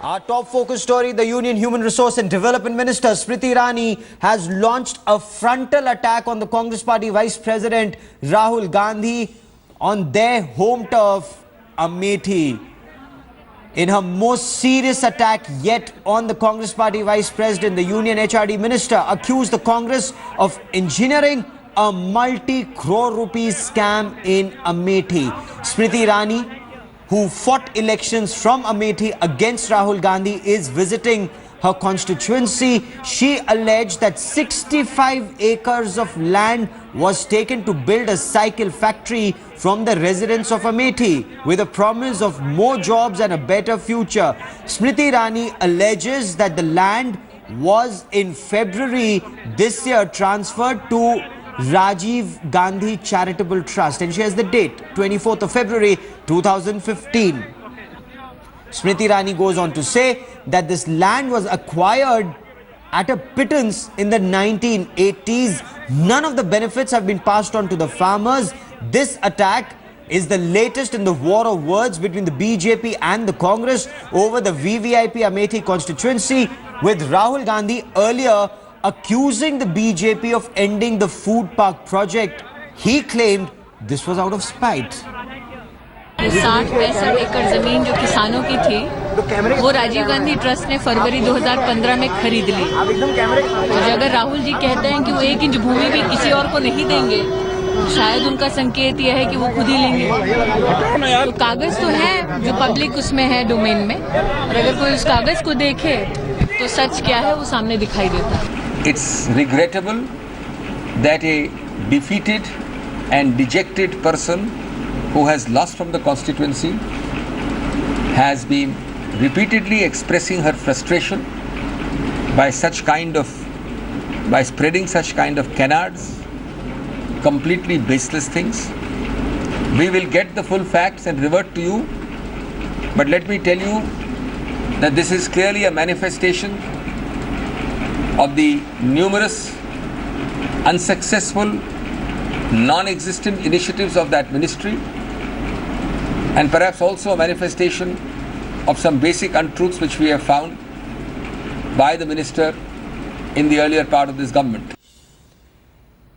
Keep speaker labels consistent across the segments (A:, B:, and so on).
A: Our top focus story, the Union Human Resource and Development Minister Smriti Irani has launched a frontal attack on the Congress Party Vice President Rahul Gandhi on their home turf, Amethi. In her most serious attack yet on the Congress Party Vice President, the Union HRD Minister accused the Congress of engineering a multi-crore rupees scam in Amethi. Smriti Irani, who fought elections from Amethi against Rahul Gandhi, is visiting her constituency. She alleged that 65 acres of land was taken to build a cycle factory from the residents of Amethi with a promise of more jobs and a better future. Smriti Irani alleges that the land was in February this year transferred to Rajiv Gandhi Charitable Trust, and she has the date 24th of February 2015. Smriti Irani goes on to say that this land was acquired at a pittance in the 1980s. None of the benefits have been passed on to the farmers. This attack is the latest in the war of words between the BJP and the Congress over the VVIP Amethi constituency, with Rahul Gandhi earlier accusing the BJP of ending the food park project. He claimed this was out of spite.
B: 60-65 एकड़ जमीन जो किसानों की थी वो Rajiv Gandhi trust ने फरवरी 2015 में खरीद ली। और अगर राहुल जी कहते हैं कि वो 1 इंच भूमि भी किसी और को नहीं देंगे, शायद उनका संकेत यह है कि वो खुद ही लेंगे। तो कागज तो है जो पब्लिक उसमें है डोमेन में, और अगर कोई उस कागज को देखे तो सच क्या है वो सामने दिखाई देता है।
C: It's regrettable that a defeated and dejected person who has lost from the constituency has been repeatedly expressing her frustration by spreading such kind of canards, completely baseless things. We will get the full facts and revert to you, but let me tell you that this is clearly a manifestation of the numerous unsuccessful, non-existent initiatives of that ministry, and perhaps also a manifestation of some basic untruths which we have found by the minister in the earlier part of this government.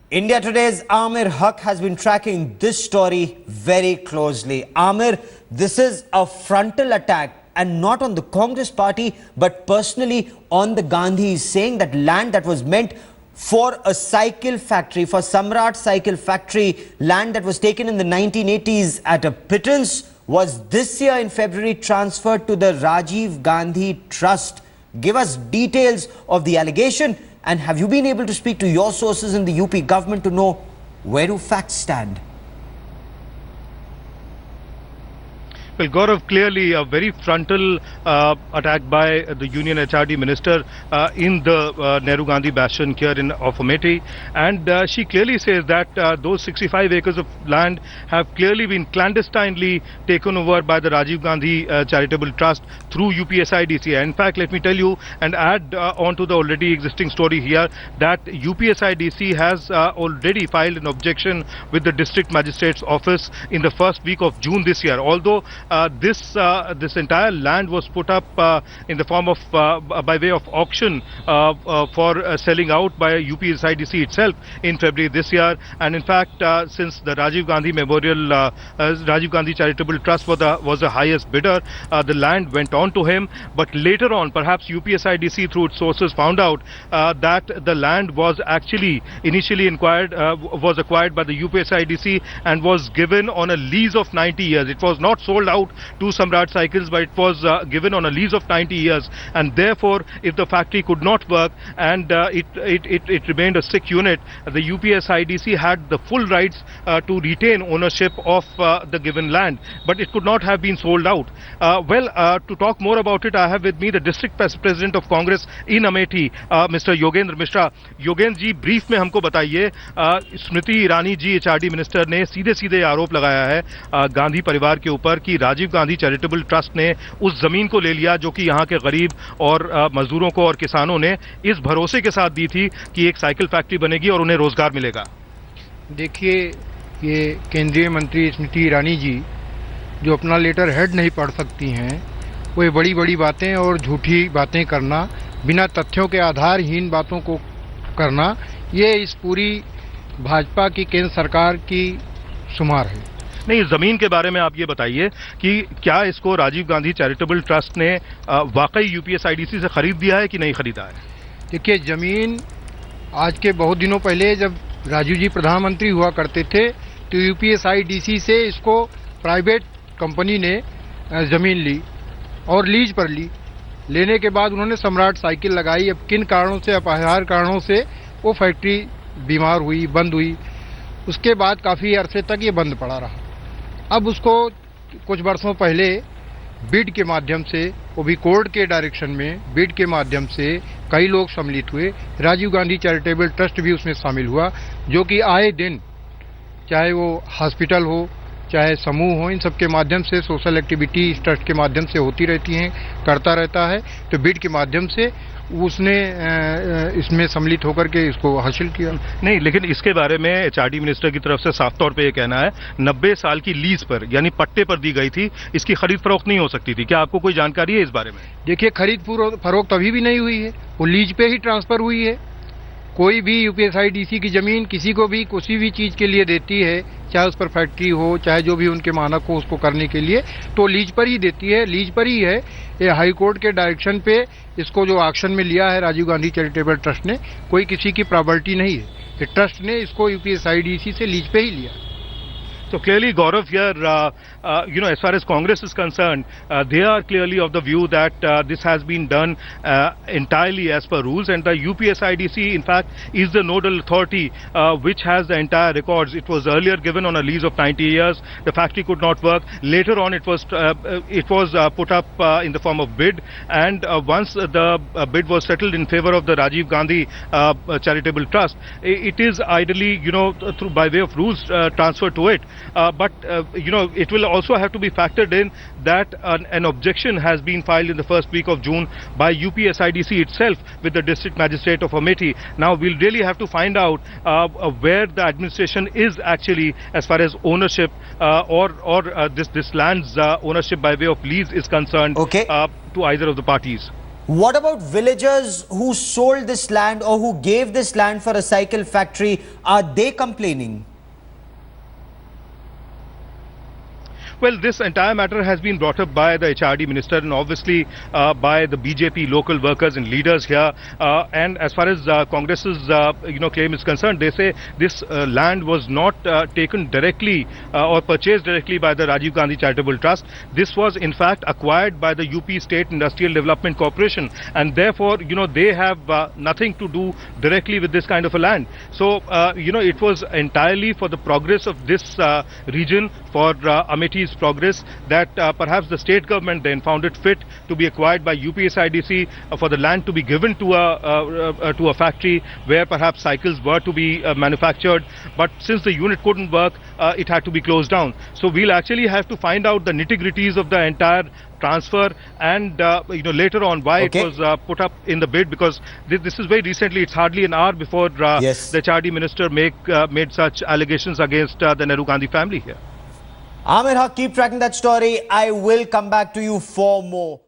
A: India Today's Amir Haq has been tracking this story very closely. Amir, this is a frontal attack, and not on the Congress party, but personally on the Gandhis, saying that land that was meant for a cycle factory, for Samrat Cycle Factory, land that was taken in the 1980s at a pittance, was this year in February transferred to the Rajiv Gandhi Trust. Give us details of the allegation, and have you been able to speak to your sources in the UP government to know where do facts stand?
D: Well, Gaurav, clearly a very frontal attack by the Union HRD Minister in the Nehru Gandhi bastion here of Amethi, and she clearly says that those 65 acres of land have clearly been clandestinely taken over by the Rajiv Gandhi Charitable Trust through UPSIDC. In fact, let me tell you and add on to the already existing story here that UPSIDC has already filed an objection with the District Magistrate's Office in the first week of June this year. Although this entire land was put up in the form of by way of auction for selling out by UPSIDC itself in February this year, and in fact since the Rajiv Gandhi Memorial Rajiv Gandhi Charitable Trust was the highest bidder, the land went on to him. But later on, perhaps UPSIDC through its sources found out that the land was actually initially acquired by the UPSIDC and was given on a lease of 90 years. It was not sold out to Samrat Cycles, but it was given on a lease of 90 years, and therefore if the factory could not work and it remained a sick unit, the UPSIDC had the full rights to retain ownership of the given land, but it could not have been sold out. To talk more about it, I have with me the District President of Congress in Amethi, Mr. Yogendra Mishra. Yogendra ji, brief में हमको बताइए, Smriti Irani ji HRD minister ने सीधे सीधे आरोप लगाया है गांधी परिवार के ऊपर कि राजीव गांधी चैरिटेबल ट्रस्ट ने उस जमीन को ले लिया जो कि यहाँ के गरीब और मजदूरों को और किसानों ने इस भरोसे के साथ दी थी कि एक साइकिल फैक्ट्री बनेगी और उन्हें रोजगार मिलेगा।
E: देखिए, ये केंद्रीय मंत्री स्मृति ईरानी जी जो अपना लेटर हेड नहीं पढ़ सकती हैं, वो ये बड़ी बड़ी बातें और झूठी बातें करना, बिना तथ्यों के आधारहीन बातों को करना, ये इस पूरी भाजपा की केंद्र सरकार की शुमार है।
D: नहीं, जमीन के बारे में आप ये बताइए कि क्या इसको राजीव गांधी चैरिटेबल ट्रस्ट ने वाकई यूपीएसआईडीसी से खरीद दिया है कि नहीं खरीदा है?
E: देखिए, जमीन आज के बहुत दिनों पहले जब राजीव जी प्रधानमंत्री हुआ करते थे तो यूपीएसआईडीसी से इसको प्राइवेट कंपनी ने जमीन ली और लीज पर ली। लेने के बाद उन्होंने सम्राट साइकिल लगाई। अब किन कारणों से, अपरिहार्य कारणों से वो फैक्ट्री बीमार हुई, बंद हुई। उसके बाद काफ़ी अरसे तक ये बंद पड़ा रहा। अब उसको कुछ वर्षों पहले बिड के माध्यम से, वो भी कोर्ट के डायरेक्शन में बिड के माध्यम से कई लोग सम्मिलित हुए। राजीव गांधी चैरिटेबल ट्रस्ट भी उसमें शामिल हुआ, जो कि आए दिन, चाहे वो हॉस्पिटल हो, चाहे समूह हो, इन सब के माध्यम से सोशल एक्टिविटी इस ट्रस्ट के माध्यम से होती रहती हैं, करता रहता है। तो बिड के माध्यम से उसने इसमें सम्मिलित होकर के इसको हासिल किया।
D: नहीं, लेकिन इसके बारे में एचआरडी मिनिस्टर की तरफ से साफ तौर पे ये कहना है 90 साल की लीज पर यानी पट्टे पर दी गई थी, इसकी खरीद फरोख्त नहीं हो सकती थी। क्या आपको कोई जानकारी है इस बारे में?
E: देखिए, खरीद फरोख्त अभी भी नहीं हुई है, वो लीज पे ही ट्रांसफर हुई है। कोई भी यूपीएसआईडीसी की जमीन किसी को भी किसी भी चीज़ के लिए देती है, चाहे उस पर फैक्ट्री हो, चाहे जो भी उनके मानक हो उसको करने के लिए, तो लीज पर ही देती है, लीज पर ही है। ये हाई कोर्ट के डायरेक्शन पे इसको जो ऑक्शन में लिया है राजीव गांधी चैरिटेबल ट्रस्ट ने, कोई किसी की प्रॉपर्टी नहीं है। ये ट्रस्ट ने इसको यूपीएसआईडीसी से लीज पे ही लिया।
D: So clearly, Gaurav, here, as far as Congress is concerned, they are clearly of the view that this has been done entirely as per rules, and the UPSIDC, in fact, is the nodal authority which has the entire records. It was earlier given on a lease of 90 years. The factory could not work. Later on, it was put up in the form of bid, and once the bid was settled in favor of the Rajiv Gandhi Charitable Trust, it is ideally, through by way of rules transferred to it. But it will also have to be factored in that an objection has been filed in the first week of June by UPSIDC itself with the district magistrate of Amethi. Now we'll really have to find out where the administration is actually as far as ownership or this land's ownership by way of lease is concerned,
A: Okay.
D: To either of the parties.
A: What about villagers who sold this land or who gave this land for a cycle factory? Are they complaining?
D: Well, this entire matter has been brought up by the HRD minister and obviously by the BJP local workers and leaders here. And as far as Congress's claim is concerned, they say this land was not taken directly or purchased directly by the Rajiv Gandhi Charitable Trust. This was in fact acquired by the UP State Industrial Development Corporation, and therefore they have nothing to do directly with this kind of a land. So it was entirely for the progress of this region, for Amethi's progress, that perhaps the state government then found it fit to be acquired by UPSIDC for the land to be given to a factory where perhaps cycles were to be manufactured. But since the unit couldn't work, it had to be closed down. So we'll actually have to find out the nitty-gritties of the entire transfer and later on why
A: Okay.
D: it was put up in the bid, because this is very recently. It's hardly an hour before
A: Yes.
D: the HRD minister made such allegations against the Nehru Gandhi family here.
A: Amir Haq, keep tracking that story. I will come back to you for more.